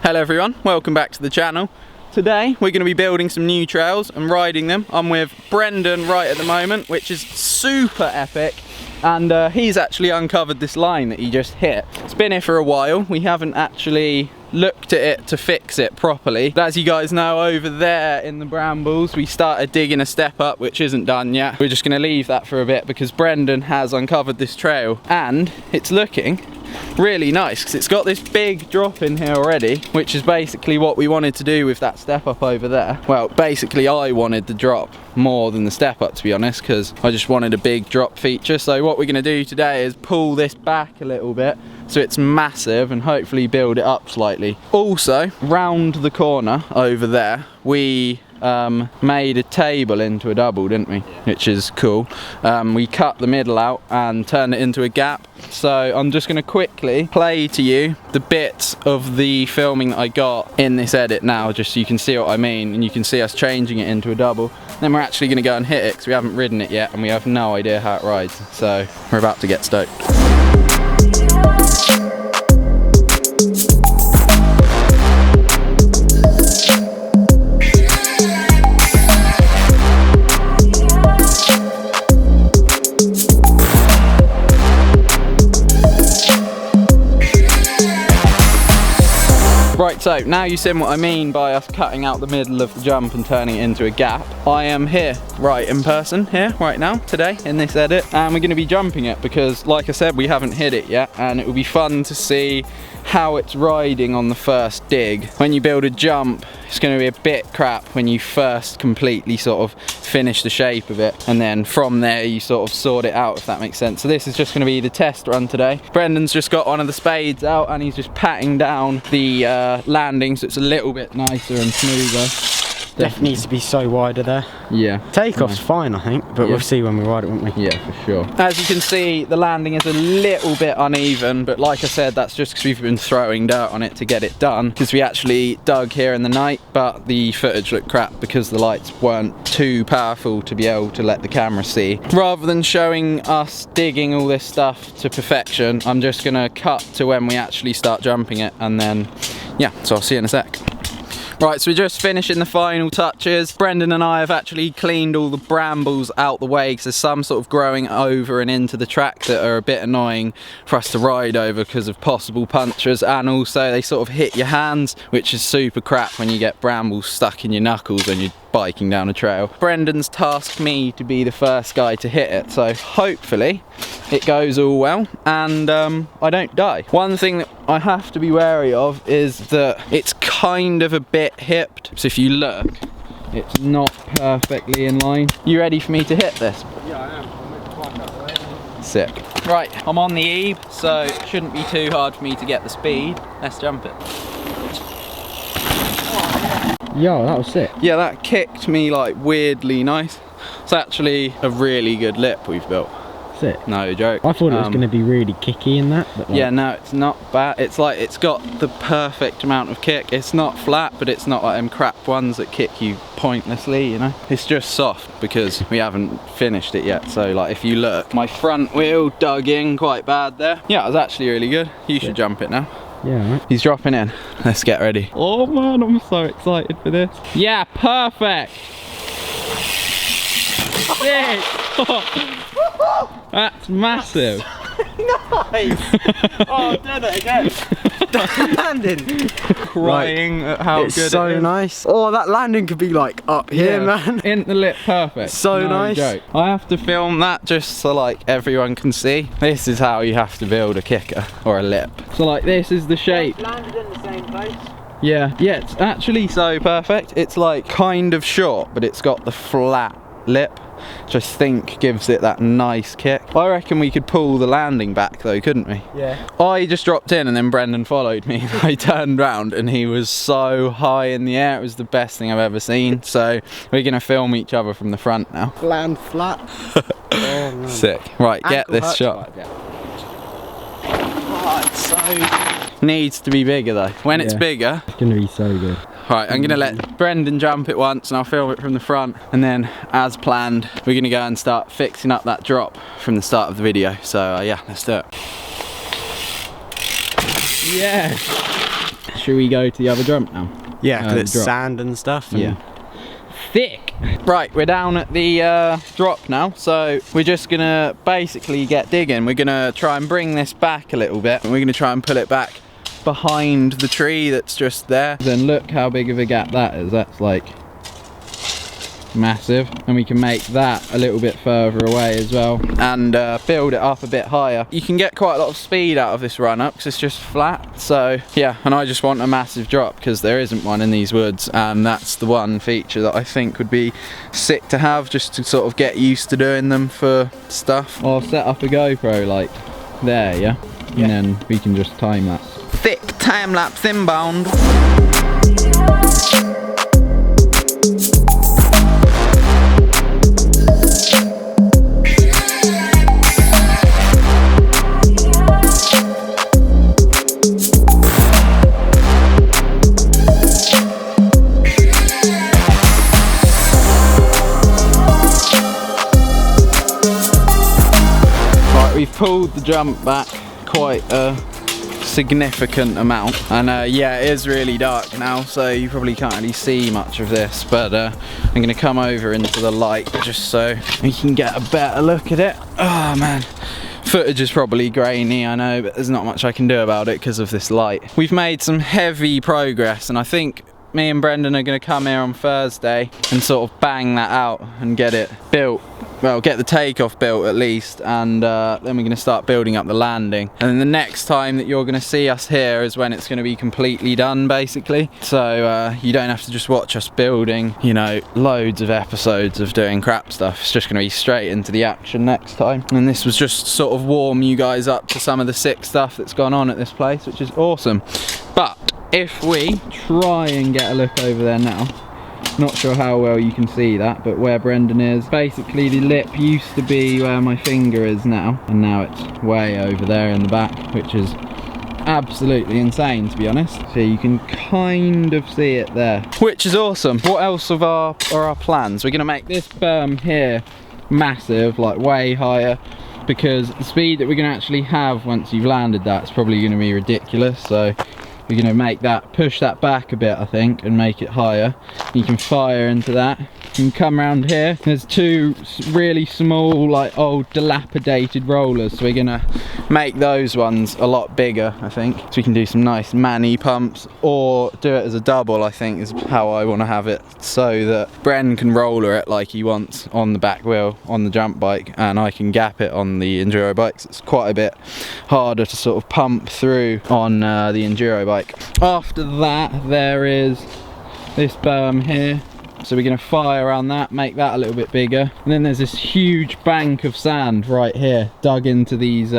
Hello everyone, welcome back to the channel. Today we're going to be building some new trails and riding them. I'm with Brendan right at the moment, which is super epic, and he's actually uncovered this line that he just hit. It's been here for a while. We haven't actually looked at it to fix it properly, but as you guys know, over there in the brambles we started digging a step up which isn't done yet. We're just going to leave that for a bit because Brendan has uncovered this trail and it's looking really nice because it's got this big drop in here already, which is basically what we wanted to do with that step up over there. Well, basically I wanted the drop more than the step up, to be honest, because I just wanted a big drop feature. So what we're going to do today is pull this back a little bit so it's massive and hopefully build it up slightly. Also, round the corner over there we made a table into a double, didn't we? Which is cool. We cut the middle out and turned it into a gap. So I'm just going to quickly play to you the bits of the filming that I got in this edit now, just so you can see what I mean and you can see us changing it into a double. Then we're actually going to go and hit it because we haven't ridden it yet and we have no idea how it rides. So we're about to get stoked. Right, so now you've seen what I mean by us cutting out the middle of the jump and turning it into a gap. I am here, right in person, here, right now, today, in this edit, and we're going to be jumping it because, like I said, we haven't hit it yet, and it will be fun to see how it's riding on the first dig. When you build a jump, it's going to be a bit crap when you first completely sort of finish the shape of it, and then from there you sort of sort it out, if that makes sense. So this is just going to be the test run today. Brendan's just got one of the spades out and he's just patting down the landing so it's a little bit nicer and smoother. Definitely needs to be so wider there. Yeah. Takeoff's fine, I think, but we'll see when we ride it, won't we? Yeah, for sure. As you can see, the landing is a little bit uneven, but like I said, that's just because we've been throwing dirt on it to get it done, because we actually dug here in the night, but the footage looked crap because the lights weren't too powerful to be able to let the camera see. Rather than showing us digging all this stuff to perfection, I'm just going to cut to when we actually start jumping it, and then, yeah, so I'll see you in a sec. Right, so we're just finishing the final touches. Brendan and I have actually cleaned all the brambles out the way because there's some sort of growing over and into the track that are a bit annoying for us to ride over because of possible punctures, and also they sort of hit your hands, which is super crap when you get brambles stuck in your knuckles when you're biking down a trail. Brendan's tasked me to be the first guy to hit it, so hopefully it goes all well and I don't die. One thing that I have to be wary of is that it's kind of a bit hipped, so if you look, it's not perfectly in line. You ready for me to hit this? Yeah, I am. I'm going to find out way. Sick. Right, I'm on the eve, so it shouldn't be too hard for me to get the speed. Let's jump it. Yo, that was sick. Yeah, that kicked me like weirdly nice. It's actually a really good lip we've built. Sick. No joke. I thought it was going to be really kicky in that. But like... Yeah, no, it's not bad. It's like, it's got the perfect amount of kick. It's not flat, but it's not like them crap ones that kick you pointlessly, you know? It's just soft because we haven't finished it yet. So like, if you look, my front wheel dug in quite bad there. Yeah, it was actually really good. You should jump it now. Yeah, right. He's dropping in. Let's get ready. Oh man, I'm so excited for this. Yeah, perfect. Sick. That's massive. Nice. Oh, I've done it again. That landing. Crying at how it's good it is. so nice. Oh, that landing could be like up here, man. In the lip, perfect. So no nice. Joke. I have to film that just so like everyone can see. This is how you have to build a kicker or a lip. So like this is the shape. It's landed in the same place. Yeah, it's actually so perfect. It's like kind of short, but it's got the flat lip, which I think gives it that nice kick. I reckon we could pull the landing back though, couldn't we? Yeah. I just dropped in and then Brendan followed me. I turned round and he was so high in the air. It was the best thing I've ever seen. So we're gonna film each other from the front now. Land flat. Oh, man. Sick. Right, get Ankle this shot. Oh, it's so Needs to be bigger though. When it's bigger, it's gonna be so good. Right, I'm gonna let Brendan jump it once and I'll film it from the front, and then as planned we're gonna go and start fixing up that drop from the start of the video. So yeah, let's do it. Yeah. Should we go to the other jump now? Yeah, because it's sand and stuff. And... yeah. Thick. Right, we're down at the drop now, so we're just gonna basically get digging. We're gonna try and bring this back a little bit, and we're gonna try and pull it back behind the tree that's just there. Then look how big of a gap that is. That's like massive, and we can make that a little bit further away as well and build it up a bit higher. You can get quite a lot of speed out of this run up because it's just flat. So yeah, and I just want a massive drop because there isn't one in these woods, and that's the one feature that I think would be sick to have, just to sort of get used to doing them for stuff. I'll set up a GoPro like there, yeah, and then we can just time lapse. Thick time lapse inbound. We've pulled the jump back quite a significant amount, and yeah, it is really dark now, so you probably can't really see much of this, but I'm going to come over into the light just so we can get a better look at it. Oh man, footage is probably grainy, I know, but there's not much I can do about it because of this light. We've made some heavy progress, and I think me and Brendan are going to come here on Thursday and sort of bang that out and get it built. Well, get the takeoff built at least, and then we're going to start building up the landing. And then the next time that you're going to see us here is when it's going to be completely done, basically. So you don't have to just watch us building, you know, loads of episodes of doing crap stuff. It's just going to be straight into the action next time. And this was just sort of warm you guys up to some of the sick stuff that's gone on at this place, which is awesome. But if we try and get a look over there now, not sure how well you can see that, but where Brendan is, basically the lip used to be where my finger is now, and now it's way over there in the back, which is absolutely insane, to be honest. So you can kind of see it there, which is awesome. What else are our plans? We're going to make this berm here massive, like way higher, because the speed that we're going to actually have once you've landed that is probably going to be ridiculous. So we're going to make that, push that back a bit, I think, and make it higher. You can fire into that. You can come around here. There's two really small, like old dilapidated rollers, so we're going to make those ones a lot bigger, I think. So we can do some nice manny pumps, or do it as a double, I think is how I want to have it, so that Bren can roller it like he wants on the back wheel on the jump bike, and I can gap it on the enduro bikes. It's quite a bit harder to sort of pump through on the enduro bike. After that, there is this berm here, so we're going to fire around that, make that a little bit bigger, and then there's this huge bank of sand right here dug into these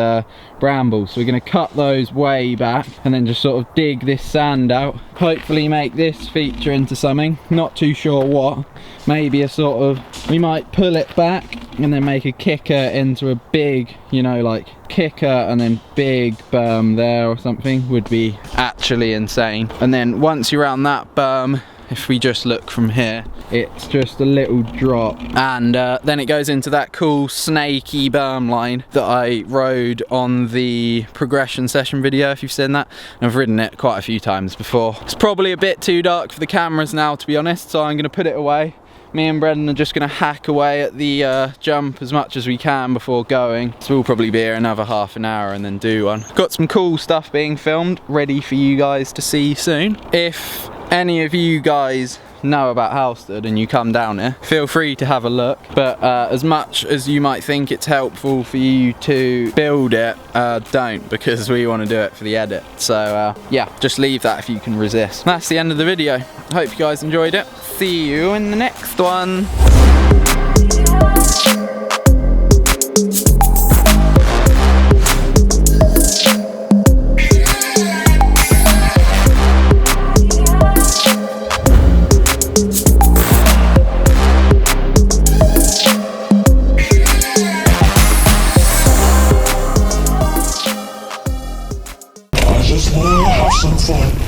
brambles, so we're going to cut those way back and then just sort of dig this sand out, hopefully make this feature into something, not too sure what. Maybe a sort of, we might pull it back and then make a kicker into a big, you know, like kicker and then big berm there or something would be actually insane. And then once you're around that berm, if we just look from here, it's just a little drop, and then it goes into that cool snaky berm line that I rode on the progression session video, if you've seen that. And I've ridden it quite a few times before. It's probably a bit too dark for the cameras now, to be honest, so I'm going to put it away. Me and Brendan are just going to hack away at the jump as much as we can before going. So we'll probably be here another half an hour and then do one. Got some cool stuff being filmed, ready for you guys to see soon. If any of you guys know about Halstead and you come down here, feel free to have a look, but as much as you might think it's helpful for you to build it, don't, because we want to do it for the edit. So yeah, just leave that if you can resist. That's the end of the video. Hope you guys enjoyed it. See you in the next one. Just wanna have some fun.